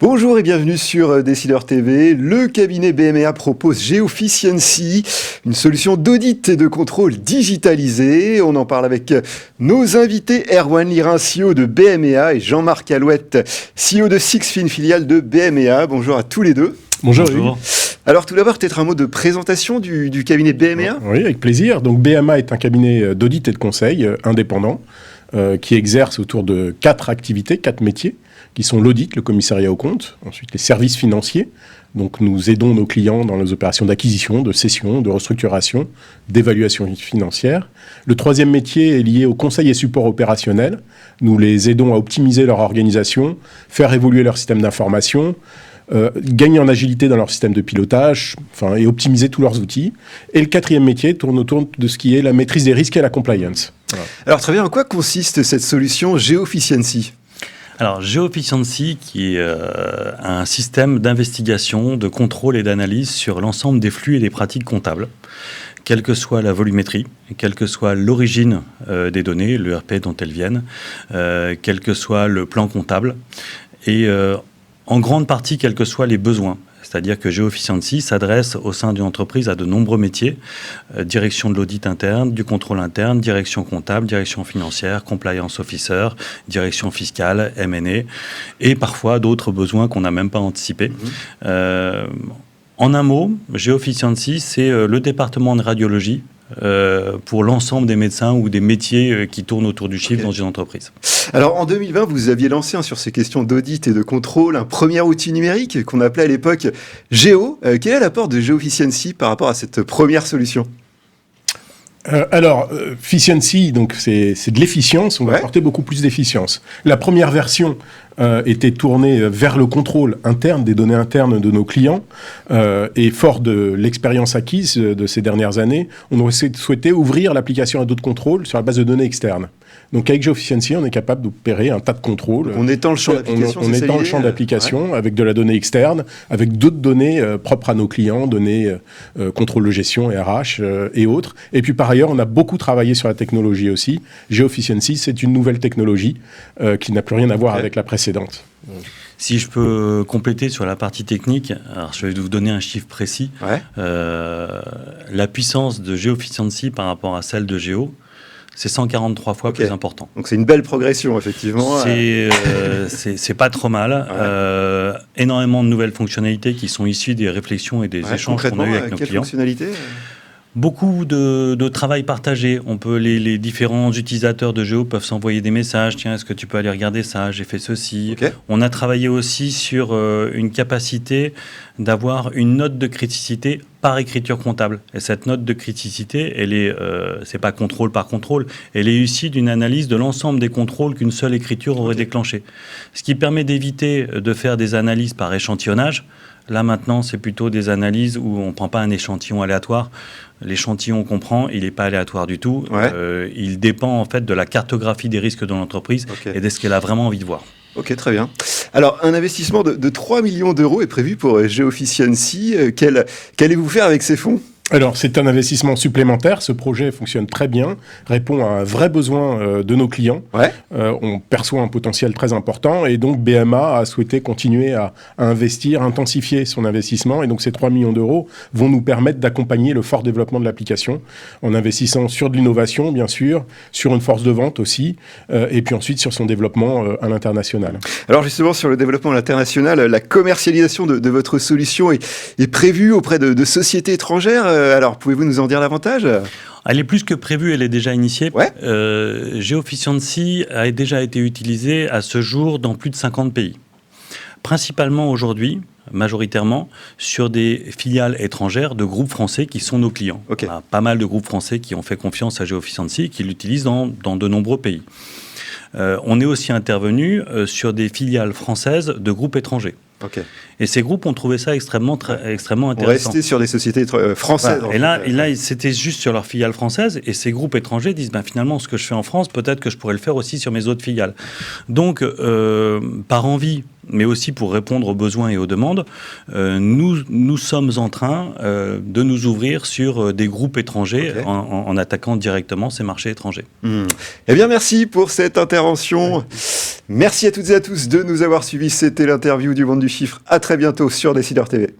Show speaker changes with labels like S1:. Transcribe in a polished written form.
S1: Bonjour et bienvenue sur Décideur TV. Le cabinet BMA propose Geofficiency, une solution d'audit et de contrôle digitalisée. On en parle avec nos invités, Erwan Lirin, CEO de BMA, et Jean-Marc Alouette, CEO de Sixfin, filiale de BMA. Bonjour à tous les deux.
S2: Bonjour.
S1: Alors tout d'abord, peut-être un mot de présentation du cabinet BMA.
S2: Oui, avec plaisir. Donc BMA est un cabinet d'audit et de conseil indépendant qui exerce autour de 4 activités, 4 métiers, qui sont l'audit, le commissariat aux comptes, ensuite les services financiers. Donc nous aidons nos clients dans les opérations d'acquisition, de cession, de restructuration, d'évaluation financière. Le 3e métier est lié au conseil et support opérationnel. Nous les aidons à optimiser leur organisation, faire évoluer leur système d'information, gagner en agilité dans leur système de pilotage, et optimiser tous leurs outils. Et le 4e métier tourne autour de ce qui est la maîtrise des risques et la compliance. Voilà.
S1: Alors très bien, en quoi consiste cette solution Geofficiency ?
S3: Alors, Geofficiency, qui est un système d'investigation, de contrôle et d'analyse sur l'ensemble des flux et des pratiques comptables, quelle que soit la volumétrie, quelle que soit l'origine des données, l'ERP dont elles viennent, quel que soit le plan comptable, et en grande partie, quels que soient les besoins. C'est-à-dire que Geofficiency s'adresse au sein d'une entreprise à de nombreux métiers, direction de l'audit interne, du contrôle interne, direction comptable, direction financière, compliance officer, direction fiscale, M&A, et parfois d'autres besoins qu'on n'a même pas anticipés. En un mot, Geofficiency, c'est le département de radiologie pour l'ensemble des médecins ou des métiers qui tournent autour du chiffre dans une entreprise.
S1: Alors en 2020, vous aviez lancé sur ces questions d'audit et de contrôle un premier outil numérique qu'on appelait à l'époque Géo. Quel est l'apport de Geofficiency par rapport à cette première solution ?
S2: Efficiency, donc c'est de l'efficience, on va apporter beaucoup plus d'efficience. La première version était tournée vers le contrôle interne des données internes de nos clients et fort de l'expérience acquise de ces dernières années, on aurait souhaité ouvrir l'application à d'autres contrôles sur la base de données externes. Donc avec Geofficiency, on est capable d'opérer un tas de contrôles.
S1: On étend le champ d'application.
S2: On étend le champ d'application avec de la donnée externe, avec d'autres données propres à nos clients, données contrôle de gestion, RH et autres. Et puis par ailleurs, on a beaucoup travaillé sur la technologie aussi. Geofficiency, c'est une nouvelle technologie qui n'a plus rien à voir avec la précédente.
S3: Si je peux compléter sur la partie technique, alors je vais vous donner un chiffre précis. La puissance de Geofficiency par rapport à celle de Géo, c'est 143 fois plus important.
S1: Donc c'est une belle progression, effectivement.
S3: C'est pas trop mal. Énormément de nouvelles fonctionnalités qui sont issues des réflexions et des échanges qu'on a eu avec nos clients.
S1: Quelles fonctionnalités ?
S3: Beaucoup de travail partagé. Les différents utilisateurs de Géo peuvent s'envoyer des messages. Tiens, est-ce que tu peux aller regarder ça ? J'ai fait ceci. On a travaillé aussi sur une capacité d'avoir une note de criticité par écriture comptable. Et cette note de criticité, elle est, c'est pas contrôle par contrôle, elle est issue d'une analyse de l'ensemble des contrôles qu'une seule écriture aurait déclenché. Ce qui permet d'éviter de faire des analyses par échantillonnage. Là, maintenant, c'est plutôt des analyses où on ne prend pas un échantillon aléatoire. L'échantillon qu'on prend, il n'est pas aléatoire du tout. Il dépend, en fait, de la cartographie des risques de l'entreprise et de ce qu'elle a vraiment envie de voir.
S1: Ok, très bien. Alors, un investissement de 3 millions d'euros est prévu pour Geofficiency. Qu'allez-vous faire avec ces fonds ?
S2: Alors, c'est un investissement supplémentaire. Ce projet fonctionne très bien, répond à un vrai besoin de nos clients. On perçoit un potentiel très important et donc BMA a souhaité continuer à investir, intensifier son investissement. Et donc, ces 3 millions d'euros vont nous permettre d'accompagner le fort développement de l'application en investissant sur de l'innovation, bien sûr, sur une force de vente aussi, et puis ensuite sur son développement à l'international.
S1: Alors, justement, sur le développement à l'international, la commercialisation de votre solution est prévue auprès de sociétés étrangères. Alors, pouvez-vous nous en dire davantage ?
S3: Elle est plus que prévue, elle est déjà initiée. Geofficiency a déjà été utilisée à ce jour dans plus de 50 pays. Principalement aujourd'hui, majoritairement, sur des filiales étrangères de groupes français qui sont nos clients. On a pas mal de groupes français qui ont fait confiance à Geofficiency et qui l'utilisent dans de nombreux pays. On est aussi intervenu sur des filiales françaises de groupes étrangers. Et ces groupes ont trouvé ça extrêmement intéressant.
S1: On restait sur des sociétés françaises.
S3: Et là, c'était juste sur leurs filiales françaises. Et ces groupes étrangers disent, finalement, ce que je fais en France, peut-être que je pourrais le faire aussi sur mes autres filiales. Donc, par envie mais aussi pour répondre aux besoins et aux demandes, nous sommes en train de nous ouvrir sur des groupes étrangers en attaquant directement ces marchés étrangers.
S1: Eh bien, merci pour cette intervention. Merci à toutes et à tous de nous avoir suivis. C'était l'interview du Monde du Chiffre. À très bientôt sur Décideur TV.